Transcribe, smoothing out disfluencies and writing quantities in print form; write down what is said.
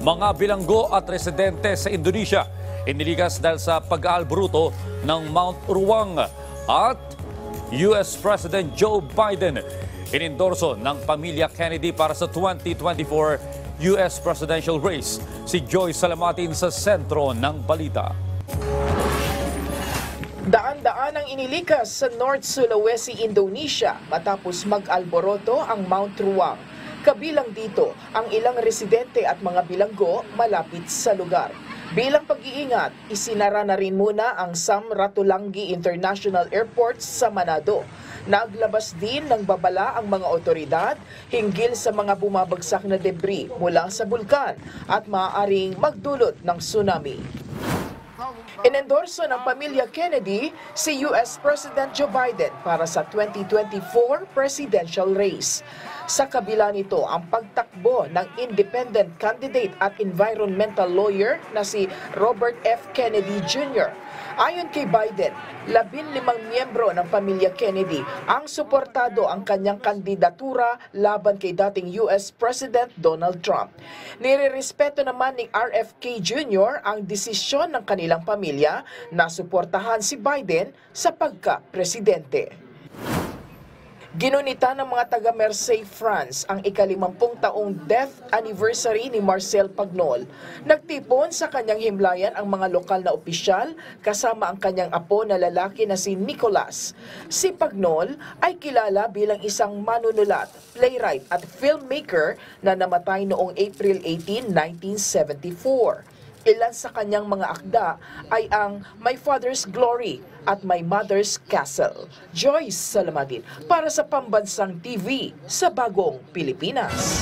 Mga bilanggo at residente sa Indonesia iniligas dahil sa pag-aalburuto ng Mount Ruang at US President Joe Biden inendorso ng pamilya Kennedy para sa 2024 US presidential race. Si Joy Salamatin sa sentro ng balita. Daan-daan ang inilikas sa North Sulawesi, Indonesia matapos mag-alboroto ang Mount Ruang. Kabilang dito ang ilang residente at mga bilanggo malapit sa lugar. Bilang pag-iingat, isinara na rin muna ang Sam Ratulangi International Airport sa Manado. Naglabas din ng babala ang mga otoridad hinggil sa mga bumabagsak na debris mula sa bulkan at maaaring magdulot ng tsunami. Inendorso ng pamilya Kennedy si US President Joe Biden para sa 2024 presidential race. Sa kabila nito ang pagtakbo ng independent candidate at environmental lawyer na si Robert F. Kennedy Jr. Ayon kay Biden, 15 miyembro ng pamilya Kennedy ang suportado ang kanyang kandidatura laban kay dating US President Donald Trump. Nirerespeto naman ni RFK Jr. ang desisyon ng kanilang pamilya na suportahan si Biden sa pagka-presidente. Ginunita ng mga taga-Marseille, France ang ika-50 taong death anniversary ni Marcel Pagnol. Nagtipon sa kanyang himlayan ang mga lokal na opisyal kasama ang kanyang apo na lalaki na si Nicolas. Si Pagnol ay kilala bilang isang manunulat, playwright at filmmaker na namatay noong April 18, 1974. Ilan sa kanyang mga akda ay ang My Father's Glory at My Mother's Castle. Joyce Salamatin para sa Pambansang TV sa Bagong Pilipinas.